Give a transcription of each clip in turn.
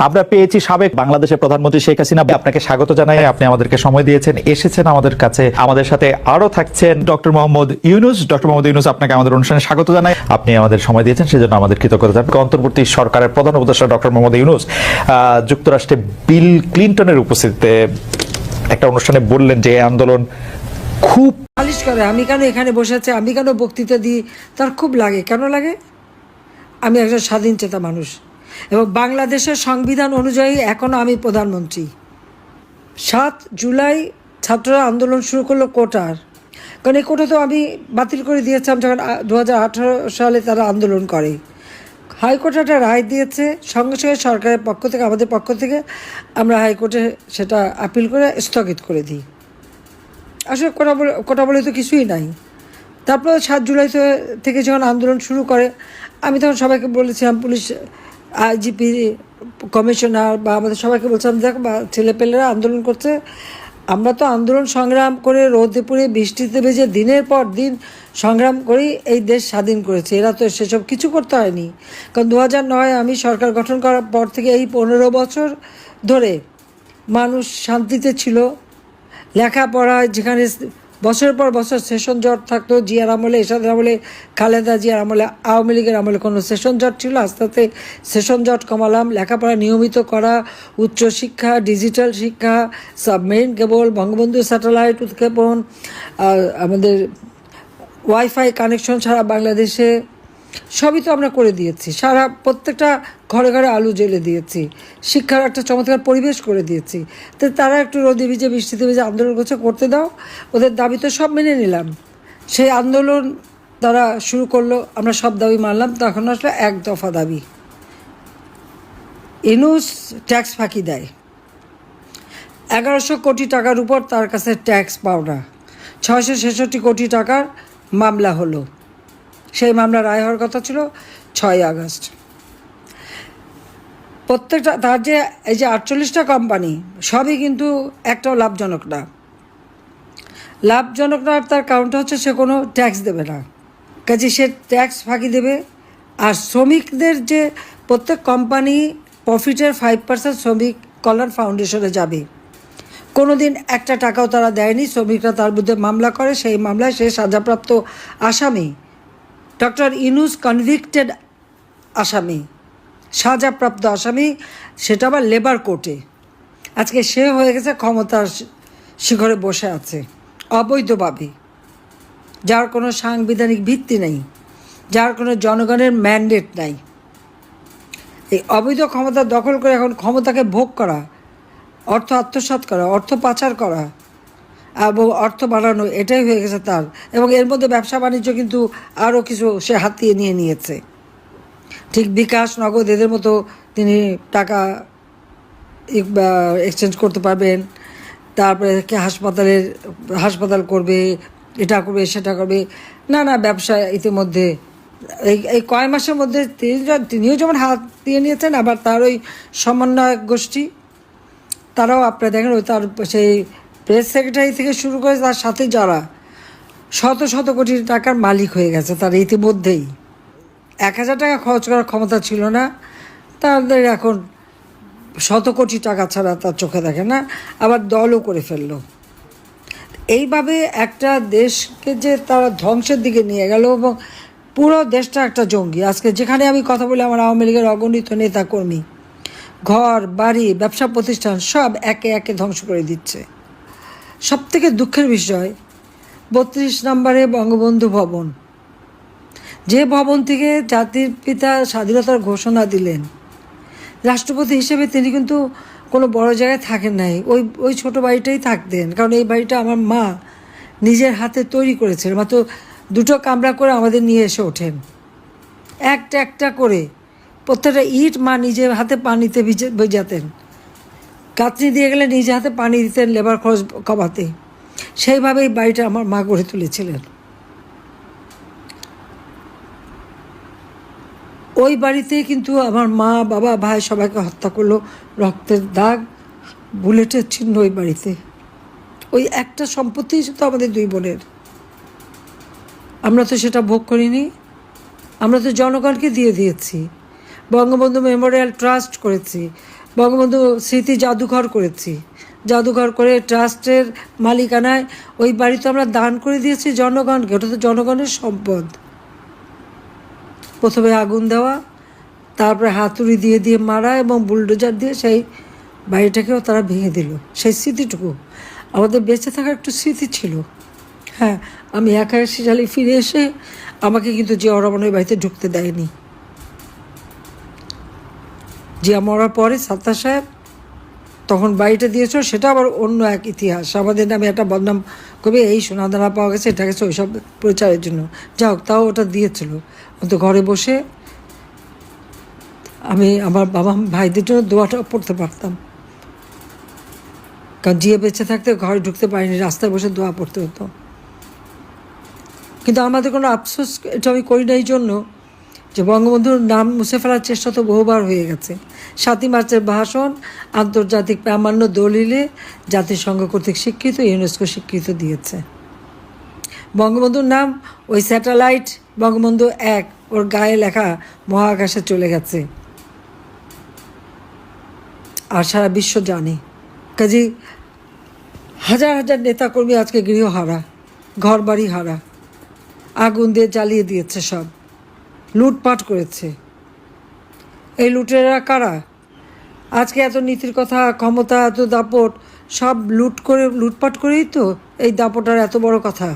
আমরা পেয়েছি সাবেক বাংলাদেশের প্রধানমন্ত্রী শেখ হাসিনা। আপনাকে স্বাগত জানাই, আপনি আমাদেরকে সময় দিয়েছেন, এসেছেন আমাদের কাছে। আমাদের সাথে আরো থাকছেন ডক্টর মোহাম্মদ ইউনূস। ডক্টর মোহাম্মদ ইউনূস, আপনাকে আমাদের অনুষ্ঠানে স্বাগত জানাই। আপনি আমাদের সময় দিয়েছেন, সেজন্য আমাদের কৃতজ্ঞতা। অন্তর্বর্তী সরকারের প্রধান উপদেষ্টা ডক্টর মোহাম্মদ ইউনূস যুক্তরাষ্ট্রে বিল ক্লিনটনের উপস্থিতিতে একটা অনুষ্ঠানে বললেন যে এই আন্দোলন খুব নালিশ করে, আমি কেন এখানে বসে আছি, আমি কেন বক্তৃতা দিই, তার খুব লাগে। কেন লাগে? আমি একজন স্বাধীন চেতা মানুষ এবং বাংলাদেশের সংবিধান অনুযায়ী এখনও আমি প্রধানমন্ত্রী। 7 জুলাই ছাত্ররা আন্দোলন শুরু করলো কোটার, কারণ এই কোটা তো আমি বাতিল করে দিয়েছিলাম যখন 2018 সালে তারা আন্দোলন করে। হাইকোর্ট একটা রায় দিয়েছে, সঙ্গে সঙ্গে সরকারের পক্ষ থেকে, আমাদের পক্ষ থেকে আমরা হাইকোর্টে সেটা আপিল করে স্থগিত করে দিই। আসলে কোটা বলে তো কিছুই নাই। তারপর 7 জুলাই থেকে যখন আন্দোলন শুরু করে, আমি তখন সবাইকে বলেছিলাম, পুলিশ আইজিপি কমিশনার বা আমাদের সবাইকে বলছিলাম, দেখ বা ছেলেপেলেরা আন্দোলন করছে, আমরা তো আন্দোলন সংগ্রাম করে রোদে পুড়ে বৃষ্টিতে ভেজে দিনের পর দিন সংগ্রাম করেই এই দেশ স্বাধীন করেছে। এরা তো সেসব কিছু করতে হয়নি, কারণ 2009 আমি সরকার গঠন করার পর থেকে এই 15 বছর ধরে মানুষ শান্তিতে ছিল। লেখাপড়ায় যেখানে বছরের পর বছর সেশন জট থাকতো, জিয়ার আমলে, এরশাদের আমলে, খালেদা জিয়ার আমলে, আওয়ামী লীগের আমলে কোনো সেশন জট ছিল, আস্তে আস্তে সেশন জট কমালাম। লেখাপড়া নিয়মিত করা, উচ্চশিক্ষা, ডিজিটাল শিক্ষা, সাবমেরিন কেবল, বঙ্গবন্ধু স্যাটেলাইট উৎক্ষেপণ, আমাদের ওয়াইফাই কানেকশন সারা বাংলাদেশে, সবই তো আমরা করে দিয়েছি। প্রত্যেকটা ঘরে ঘরে আলো জ্বেলে দিয়েছি, শিক্ষার একটা চমৎকার পরিবেশ করে দিয়েছি। তো তারা একটু রোদে ভিজে বৃষ্টিতে ভিজে আন্দোলন করতে দাও, ওদের দাবি তো সব মেনে নিলাম। সেই আন্দোলন তারা শুরু করলো, আমরা সব দাবি মানলাম। তখন আসলে 1 দফা দাবি, ইউনূস ট্যাক্স ফাঁকি দেয়। 1100 কোটি টাকার উপর তার কাছে ট্যাক্স পাওনা, 666 কোটি টাকার মামলা হলো। সেই মামলা রায় হওয়ার কথা ছিল 6 আগস্ট। প্রত্যেকটা তার যে এই যে 48টা কোম্পানি, সবই কিন্তু একটাও লাভজনক না। লাভজনক না, তার কারণটা হচ্ছে সে কোনো ট্যাক্স দেবে না, কাজে সে ট্যাক্স ফাঁকি দেবে। আর শ্রমিকদের যে প্রত্যেক কোম্পানি প্রফিটের 5% শ্রমিক কল্যাণ ফাউন্ডেশনে যাবে। কোনো দিন একটা টাকাও তারা দেয়নি। শ্রমিকরা তার বিরুদ্ধে মামলা করে, সেই মামলায় সে সাজাপ্রাপ্ত আসামি। ডক্টর ইউনূস কনভিক্টেড আসামি, সাজাপ্রাপ্ত আসামি, সেটা আবার লেবার কোর্টে। আজকে সে হয়ে গেছে ক্ষমতার শিখরে বসে আছে অবৈধভাবে, যার কোনো সাংবিধানিক ভিত্তি নেই, যার কোনো জনগণের ম্যান্ডেট নাই। এই অবৈধ ক্ষমতা দখল করে এখন ক্ষমতাকে ভোগ করা, অর্থ আত্মসাৎ করা, অর্থ পাচার করা এবং অর্থ বাড়ানো, এটাই হয়ে গেছে তার। এবং এর মধ্যে ব্যবসা বাণিজ্য কিন্তু আরও কিছু সে হাতিয়ে নিয়েছে। ঠিক বিকাশ, নগদ এদের মতো তিনি টাকা এক্সচেঞ্জ করতে পারবেন। তারপরে হাসপাতাল করবে, এটা করবে, সেটা করবে, না ব্যবসা ইতিমধ্যে এই কয় মাসের মধ্যে তিনিও যেমন হাতিয়ে নিয়েছেন, আবার তার ওই সমন্বয়ক গোষ্ঠী তারাও আপনারা দেখেন, ওই তার সেই প্রেস সেক্রেটারি থেকে শুরু করে তার সাথে যারা শত শত কোটি টাকার মালিক হয়ে গেছে তার ইতিমধ্যেই। 1000 টাকা খরচ করার ক্ষমতা ছিল না তাদের, এখন শত কোটি টাকা ছাড়া তার চোখে দেখে না, আবার দলও করে ফেললো। এইভাবে একটা দেশকে যে তারা ধ্বংসের দিকে নিয়ে গেল, এবং পুরো দেশটা একটা জঙ্গি। আজকে যেখানে আমি কথা বলি, আমার আওয়ামী লীগের অগণিত নেতাকর্মী ঘর বাড়ি ব্যবসা প্রতিষ্ঠান সব একে একে ধ্বংস করে দিচ্ছে। সবথেকে দুঃখের বিষয়, 32 নম্বরে বঙ্গবন্ধু ভবন, যে ভবন থেকে জাতির পিতা স্বাধীনতার ঘোষণা দিলেন, রাষ্ট্রপতি হিসেবে তিনি কিন্তু কোনো বড় জায়গায় থাকেন নাই, ওই ছোটো বাড়িটাই থাকতেন। কারণ এই বাড়িটা আমার মা নিজের হাতে তৈরি করেছেন। মাত্র 2টো কামরা করে আমাদের নিয়ে এসে ওঠেন, একটা একটা করে প্রত্যেকটা ইট মা নিজের হাতে পানিতে ভেজাতেন, কাতনি দিয়ে গেলে নিজে হাতে পানি দিতেন লেবার খরচ কমাতে। সেইভাবেই বাড়িটা আমার মা গড়ে তুলেছিলেন। ওই বাড়িতে কিন্তু আমার মা, বাবা, ভাই সবাইকে হত্যা করলো, রক্তের দাগ, বুলেটের চিহ্ন ওই বাড়িতে। ওই একটা সম্পত্তি তো আমাদের 2 বোনের, আমরা তো সেটা ভোগ করিনি, আমরা তো জনগণকে দিয়ে দিয়েছি। বঙ্গবন্ধু মেমোরিয়াল ট্রাস্ট করেছি, বঙ্গবন্ধু স্মৃতি জাদুঘর করেছি, জাদুঘর করে ট্রাস্টের মালিকানায় ওই বাড়ি তো আমরা দান করে দিয়েছি জনগণকে। ওটা তো জনগণের সম্পদ। প্রথমে আগুন দেওয়া, তারপরে হাতুড়ি দিয়ে দিয়ে মারা এবং বুলডোজার দিয়ে সেই বাড়িটাকেও তারা ভেঙে দিল। সেই স্মৃতিটুকু আমাদের বেঁচে থাকার একটু স্মৃতি ছিল। হ্যাঁ, আমি 81 সালে ফিরে এসে আমাকে কিন্তু জিয়া রহমান ওই বাড়িতে ঢুকতে দেয়নি। জিয়া মরার পরে সাত্তার সাহেব তখন বাড়িটা দিয়েছিল, সেটা আবার অন্য এক ইতিহাস। আমাদের নামে একটা বদনাম করবে, এই সোনাদানা পাওয়া গেছে, এটা গেছে ওইসব প্রচারের জন্য। যা হোক, তাও ওটা দিয়েছিল। তো ঘরে বসে আমি আমার বাবা ভাইদের জন্য দোয়াটা পড়তে পারতাম, কারণ জিয়া বেঁচে থাকতে ঘরে ঢুকতে পারিনি, রাস্তায় বসে দোয়া পড়তে হতো। কিন্তু আমাদের কোনো আফসোস এটা আমি করি না এই জন্য যে বঙ্গবন্ধুর নাম মুছে ফেলার চেষ্টা তো বহুবার হয়ে গেছে। 7ই মার্চের ভাষণ আন্তর্জাতিক প্রামাণ্য দলিলে জাতিসংঘ কর্তৃক স্বীকৃত, ইউনেস্কো স্বীকৃত দিয়েছে। বঙ্গবন্ধুর নাম ওই স্যাটেলাইট বঙ্গবন্ধু 1 ওর গায়ে লেখা মহাকাশে চলে গেছে, আর সারা বিশ্ব জানে। কাজেই হাজার হাজার নেতাকর্মী আজকে গৃহহারা, ঘর বাড়ি হারা, আগুন দিয়ে জ্বালিয়ে দিয়েছে, সব লুটপাট করেছে। এই লুটেরা কারা? আজকে এত নীতির কথা, ক্ষমতা, এত দাপট, সব লুটপাট করেই তো এই দাপটার এত বড় কথা।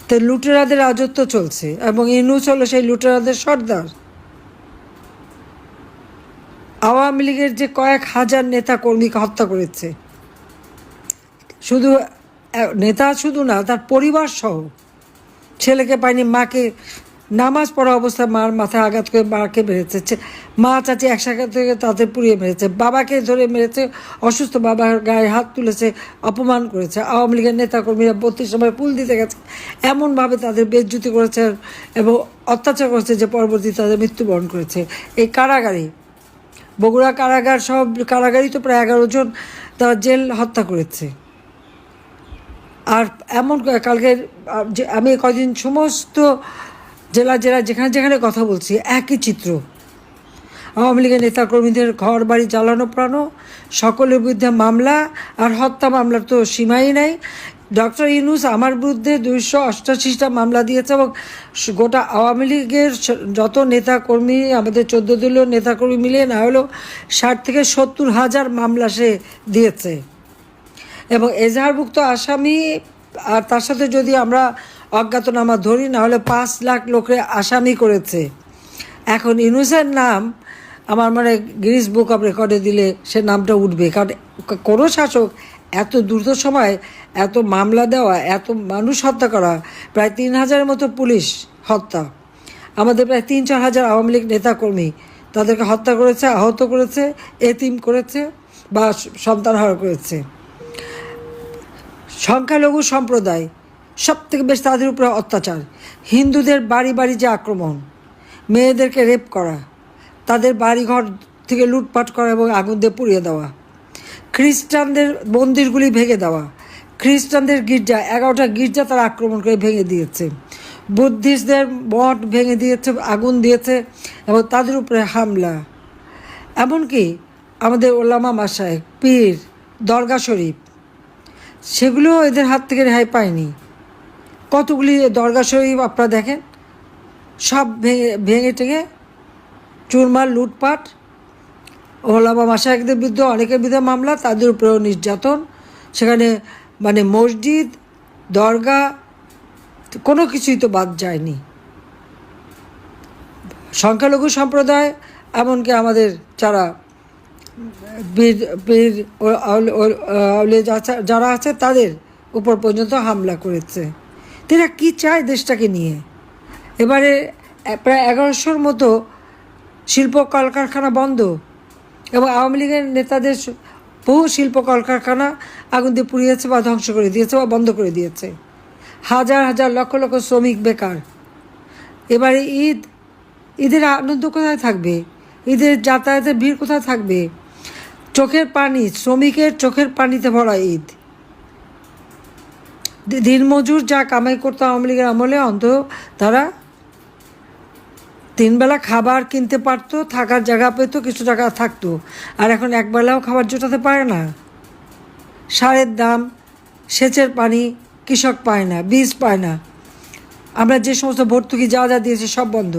তো লুটেরাদের রাজত্ব চলছে এবং ইউনূস হলো সেই লুটেরাদের সর্দার। আওয়ামী লীগের যে কয়েক হাজার নেতা কর্মীকে হত্যা করেছে, শুধু নেতা শুধু না, তার পরিবার সহ। ছেলেকে পায়নি, মাকে নামাজ পড়া অবস্থায় মার মাথায় আঘাত করে মাকে মেরেছে, মা চাচি একসাথে থেকে তাদের পুড়িয়ে মেরেছে, বাবাকে ধরে মেরেছে, অসুস্থ বাবার গায়ে হাত তুলেছে, অপমান করেছে। আওয়ামী লীগের নেতাকর্মীরা 32 সময় পুল দিতে গেছে, এমনভাবে তাদের বেজ্জুতি করেছে এবং অত্যাচার করেছে যে পরবর্তী তাদের মৃত্যুবরণ করেছে। এই কারাগারে, বগুড়া কারাগার, সব কারাগারই তো প্রায় 11 জন তারা জেল হত্যা করেছে। আর এমন কালকে আমি কদিন সমস্ত জেলা যেখানে যেখানে কথা বলছি, একই চিত্র। আওয়ামী লীগের নেতাকর্মীদের ঘর বাড়ি জ্বালানো প্রাণো, সকলের বিরুদ্ধে মামলা, আর হত্যা মামলার তো সীমাই নাই। ডক্টর ইউনূস আমার বিরুদ্ধে 288টা মামলা দিয়েছে এবং গোটা আওয়ামী লীগের যত নেতাকর্মী, আমাদের 14 দলীয় নেতাকর্মী মিলিয়ে না হলেও 60 থেকে 70 হাজার মামলা সে দিয়েছে। এবং এজাহারভুক্ত আসামি, আর তার সাথে যদি আমরা অজ্ঞাতনামা ধরি, না হলে 5 লাখ লোকের আসামি করেছে। এখন ইউনূসের নাম আমার মানে গিনিস বুক অফ রেকর্ডে দিলে সে নামটা উঠবে, কারণ কোনো শাসক এত দ্রুত সময় এত মামলা দেওয়া, এত মানুষ হত্যা করা, প্রায় 3000-এর মতো পুলিশ হত্যা, আমাদের প্রায় 3-4 হাজার আওয়ামী লীগ নেতাকর্মী তাদেরকে হত্যা করেছে, আহত করেছে, এতিম করেছে বা সন্তানহারা করেছে। সংখ্যালঘু সম্প্রদায় সব থেকে বেশি তাদের উপরে অত্যাচার, হিন্দুদের বাড়ি বাড়ি যে আক্রমণ, মেয়েদেরকে রেপ করা, তাদের বাড়িঘর থেকে লুটপাট করা এবং আগুন দিয়ে পুড়িয়ে দেওয়া, খ্রিস্টানদের মন্দিরগুলি ভেঙে দেওয়া, খ্রিস্টানদের গির্জা 11টা গির্জা তারা আক্রমণ করে ভেঙে দিয়েছে, বুদ্ধিস্টদের মঠ ভেঙে দিয়েছে, আগুন দিয়েছে এবং তাদের উপরে হামলা। এমনকি আমাদের ওলামা মাশায়েখ, পীর, দরগা শরীফ, সেগুলো এদের হাত থেকে রেহাই পায়নি। কতগুলি দরগা শরীফ আপনারা দেখেন, সব ভেঙে টেঙে চুরমার, লুটপাট। ওলামা মাশায়েখদের বিরুদ্ধে অনেকের বিরুদ্ধে মামলা, তাদের উপরেও নির্যাতন। সেখানে মানে মসজিদ, দরগা, কোনো কিছুই তো বাদ যায়নি। সংখ্যালঘু সম্প্রদায়, এমনকি আমাদের যারা বীর যারা আছে তাদের উপর পর্যন্ত হামলা করেছে। তারা কী চায় দেশটাকে নিয়ে? এবারে প্রায় 1100-র মতো শিল্প কলকারখানা বন্ধ এবং আওয়ামী লীগের নেতাদের বহু শিল্প কলকারখানা আগুন দিয়ে পুড়িয়েছে বা ধ্বংস করে দিয়েছে বা বন্ধ করে দিয়েছে। হাজার হাজার লক্ষ লক্ষ শ্রমিক বেকার। এবারে ঈদের আনন্দ কোথায় থাকবে? ঈদের যাতায়াতের ভিড় কোথায় থাকবে? চোখের পানি, শ্রমিকের চোখের পানিতে ভরা ঈদ। দিনমজুর যা কামাই করতো আওয়ামী লীগের আমলে, অন্তত তারা তিন বেলা খাবার কিনতে পারতো, থাকার জায়গা পেত, কিছু টাকা থাকতো। আর এখন একবেলাও খাবার জোটাতে পারে না। সারের দাম, সেচের পানি কৃষক পায় না, বীজ পায় না। আমরা যে সমস্ত ভর্তুকি যা যা দিয়েছি সব বন্ধ।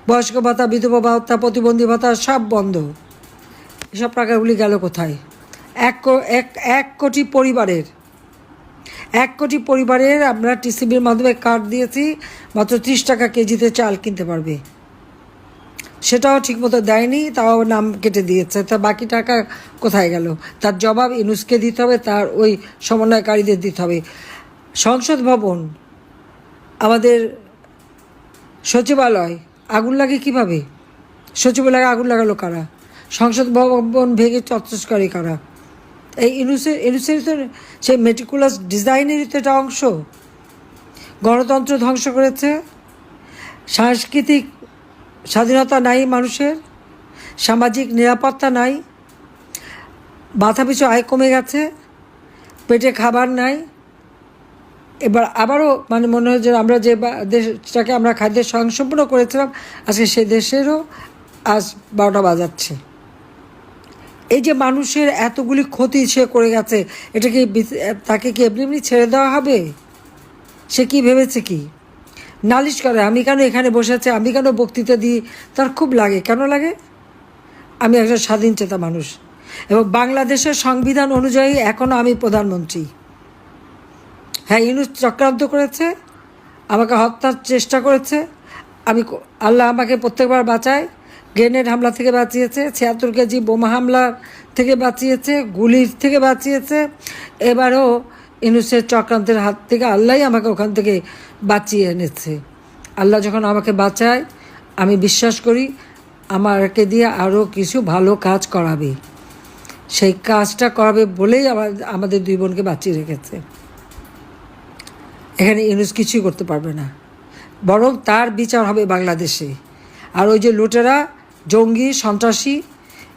বয়স্ক ভাতা, বিধবা ভাতা, প্রতিবন্ধী ভাতা সব বন্ধ। এসব টাকাগুলি গেল কোথায়? এক কোটি পরিবারের আমরা টিসিবির মাধ্যমে কার্ড দিয়েছি, মাত্র 30 টাকা কেজিতে চাল কিনতে পারবে। সেটাও ঠিকমতো দেয়নি, তাও নাম কেটে দিয়েছে। তা বাকি টাকা কোথায় গেল? তার জবাব ইউনূসকে দিতে হবে, তার ওই সমন্বয়কারীদের দিতে হবে। সংসদ ভবন, আমাদের সচিবালয় আগুন লাগে কিভাবে? সচিবালয়ে আগুন লাগালো কারা? সংসদ ভবন ভেঙে চত্বস্কারী কারা? এই ইউনূসের তো সেই মেটিকুলাস ডিজাইনেরই তো এটা অংশ। গণতন্ত্র ধ্বংস করেছে, সাংস্কৃতিক স্বাধীনতা নাই মানুষের, সামাজিক নিরাপত্তা নাই, মাথাপিছু আয় কমে গেছে, পেটে খাবার নাই। এবার আবারও মনে হয় যে আমরা যে দেশটাকে আমরা খাদ্যের স্বয়ংসম্পূর্ণ করেছিলাম, আজকে সেই দেশেরও আজ 12টা বাজাচ্ছে। এই যে মানুষের এতগুলি ক্ষতি সে করে গেছে, এটা কি তাকে কি এমনি এমনি ছেড়ে দেওয়া হবে? সে কি ভেবেছে কি? নালিশ করে আমি কেন এখানে বসে আছি, আমি কেন বক্তৃতা দিই, তার খুব লাগে। কেন লাগে? আমি একজন স্বাধীন চেতা মানুষ এবং বাংলাদেশের সংবিধান অনুযায়ী এখনও আমি প্রধানমন্ত্রী। হ্যাঁ, ইউনূস চক্রান্ত করেছে, আমাকে হত্যার চেষ্টা করেছে। আল্লাহ আমাকে প্রত্যেকবার বাঁচায়। গ্রেনেড হামলা থেকে বাঁচিয়েছে, 76 কেজি বোমা হামলার থেকে বাঁচিয়েছে, গুলির থেকে বাঁচিয়েছে। এবারও ইউনূসের চক্রান্তের হাত থেকে আল্লাহই আমাকে ওখান থেকে বাঁচিয়ে এনেছে। আল্লাহ যখন আমাকে বাঁচায়, আমি বিশ্বাস করি আমাকে দিয়ে আরও কিছু ভালো কাজ করাবে। সেই কাজটা করাবে বলেই আমাদের দুই বোনকে বাঁচিয়ে রেখেছে। এখানে ইউনূস কিছুই করতে পারবে না, বরং তার বিচার হবে বাংলাদেশে। আর ওই যে লুটেরা, জঙ্গি, সন্ত্রাসী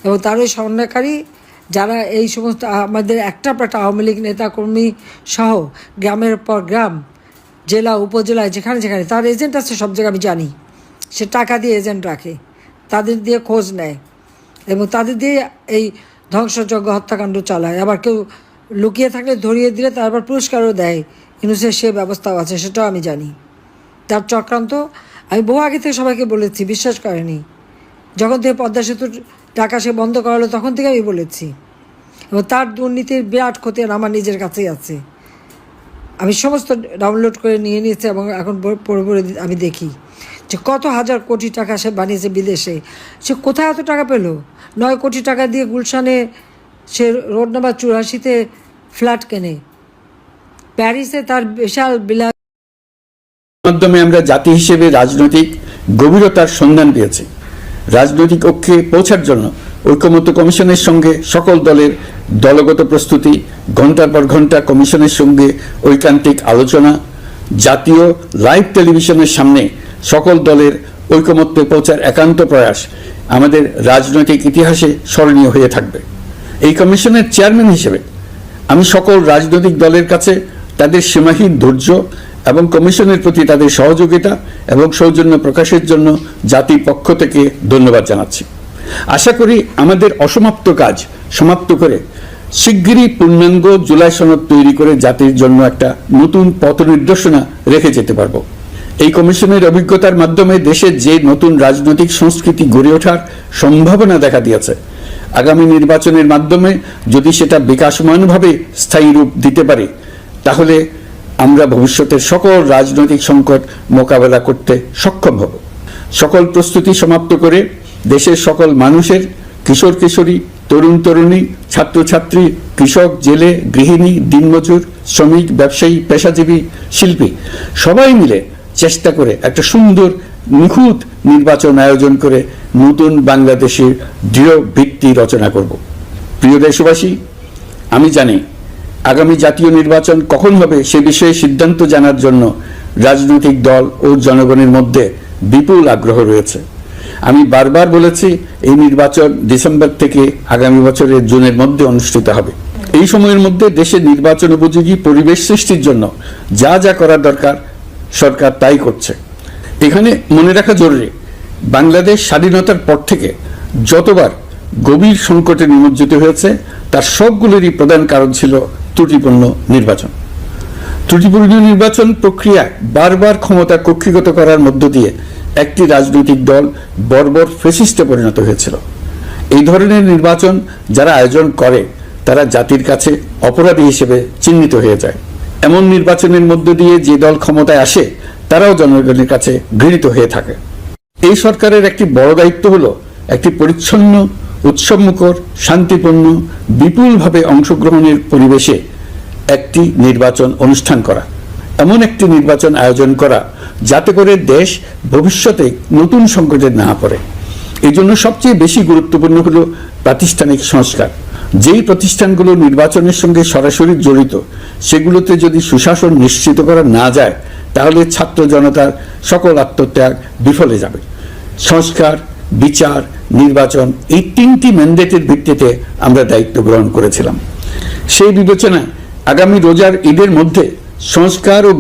এবং তার ওই সমন্বয়কারী যারা এই সমস্ত আমাদের একটা আওয়ামী লীগ নেতাকর্মী সহ গ্রামের পর গ্রাম, জেলা উপজেলায় যেখানে যেখানে তার এজেন্ট আছে, সব জায়গায় আমি জানি। সে টাকা দিয়ে এজেন্ট রাখে, তাদের দিয়ে খোঁজ নেয় এবং তাদের দিয়ে এই ধ্বংসযজ্ঞ হত্যাকাণ্ড চালায়। আবার কেউ লুকিয়ে থাকলে ধরিয়ে দিলে তারপর পুরস্কারও দেয়। ইউনূসের সে ব্যবস্থাও আছে, সেটাও আমি জানি। তার চক্রান্ত আমি বহু আগে থেকে সবাইকে বলেছি, বিশ্বাস করেনি। যখন থেকে পদ্মা সেতুর টাকা সে বন্ধ করালো তখন থেকে আমি বলেছি। এবং তার দুর্নীতির বিরাট ক্ষতি আমার নিজের কাছেই আছে। আমি সমস্ত ডাউনলোড করে নিয়ে নিয়েছি এবং এখন পড়ে পড়ে আমি দেখি যে কত হাজার কোটি টাকা সে বানিয়েছে বিদেশে। সে কোথায় এত টাকা পেল? 9 কোটি টাকা দিয়ে গুলশানে সে রোড নাম্বার 84-তে ফ্ল্যাট কেনে। প্যারিসে তার বিশাল বিলাস মাধ্যমে আমরা জাতি হিসেবে রাজনৈতিক গভীরতার সন্ধান পেয়েছি। রাজনৈতিক ঐক্যে পৌঁছার জন্য ঐকমত্য কমিশনের সঙ্গে সকল দলের দলগত প্রস্তুতি, ঘন্টার পর ঘন্টা কমিশনের সঙ্গে ঐকান্তিক আলোচনা, জাতীয় লাইভ টেলিভিশনের সামনে সকল দলের ঐকমত্যে পৌঁছার একান্ত প্রয়াস আমাদের রাজনৈতিক ইতিহাসে স্মরণীয় হয়ে থাকবে। এই কমিশনের চেয়ারম্যান হিসেবে আমি সকল রাজনৈতিক দলের কাছে তাদের সীমাহীন ধৈর্য এবং কমিশনের প্রতি তাদের সহযোগিতা এবং সৌজন্য প্রকাশের জন্য জাতির পক্ষ থেকে ধন্যবাদ জানাচ্ছি। আশা করি আমাদের অসমাপ্ত কাজ সমাপ্ত করে শিগগিরই পূর্ণাঙ্গ জুলাই সনদ তৈরি করে জাতির জন্য একটা নতুন পথ নির্দেশনা রেখে যেতে পারব। এই কমিশনের অভিজ্ঞতার মাধ্যমে দেশের যে নতুন রাজনৈতিক সংস্কৃতি গড়ে ওঠার সম্ভাবনা দেখা দিয়েছে, আগামী নির্বাচনের মাধ্যমে যদি সেটা বিকাশমানভাবে স্থায়ী রূপ দিতে পারে, তাহলে আমরা ভবিষ্যতের সকল রাজনৈতিক সংকট মোকাবেলা করতে সক্ষম হব। সকল প্রস্তুতি সমাপ্ত করে দেশের সকল মানুষের, কিশোর কিশোরী, তরুণ তরুণী, ছাত্রছাত্রী, কৃষক, জেলে, গৃহিণী, দিনমজুর, শ্রমিক, ব্যবসায়ী, পেশাজীবী, শিল্পী সবাই মিলে চেষ্টা করে একটা সুন্দর নিখুঁত নির্বাচন আয়োজন করে নতুন বাংলাদেশের দৃঢ় ভিত্তি রচনা করব। প্রিয় দেশবাসী, আমি জানি আগামী জাতীয় নির্বাচন কখন হবে সে বিষয়ে সিদ্ধান্ত জানার জন্য রাজনৈতিক দল ও জনগণের মধ্যে বিপুল আগ্রহ রয়েছে। আমি বারবার বলেছি, এই নির্বাচন ডিসেম্বর থেকে আগামী বছরের জুনের মধ্যে অনুষ্ঠিত হবে। এই সময়ের মধ্যে দেশের নির্বাচন উপযোগী পরিবেশ সৃষ্টির জন্য যা যা করার দরকার সরকার তাই করছে। এখানে মনে রাখা জরুরি, বাংলাদেশ স্বাধীনতার পর থেকে যতবার গভীর সংকটে নিমজ্জিত হয়েছে তার সবগুলোরই প্রধান কারণ ছিল ত্রুটিপূর্ণ নির্বাচন। ত্রুটিপূর্ণ নির্বাচন প্রক্রিয়ায় বারবার ক্ষমতা কক্ষিগত করার মধ্য দিয়ে একটি রাজনৈতিক দল বর্বর ফ্যাসিস্টে পরিণত হয়েছিল। এই ধরনের নির্বাচন যারা আয়োজন করে তারা জাতির কাছে অপরাধী হিসেবে চিহ্নিত হয়ে যায়। এমন নির্বাচনের মধ্য দিয়ে যে দল ক্ষমতায় আসে তারাও জনগণের কাছে ঘৃণিত হয়ে থাকে। এই সরকারের একটি বড় দায়িত্ব হলো একটি পরিচ্ছন্ন, উৎসবমুখর, শান্তিপূর্ণ, বিপুলভাবে অংশগ্রহণের পরিবেশে একটি নির্বাচন অনুষ্ঠান করা, এমন একটি নির্বাচন আয়োজন করা যাতে করে দেশ ভবিষ্যতে নতুন সংকটে না পড়ে। এই জন্য সবচেয়ে বেশি গুরুত্বপূর্ণ হলো প্রাতিষ্ঠানিক সংস্কার। যেই প্রতিষ্ঠানগুলো নির্বাচনের সঙ্গে সরাসরি জড়িত সেগুলোতে যদি সুশাসন নিশ্চিত করা না যায় তাহলে ছাত্র জনতার সকল আত্মত্যাগ বিফলে যাবে। সংস্কার, বিচার, নির্বাচন এই তিনটি ম্যান্ডেটের ভিত্তিতে আমরা দায়িত্ব গ্রহণ করেছিলাম। সেই বিবেচনায় আগামী রোজার ঈদের মধ্যে সংস্কার ও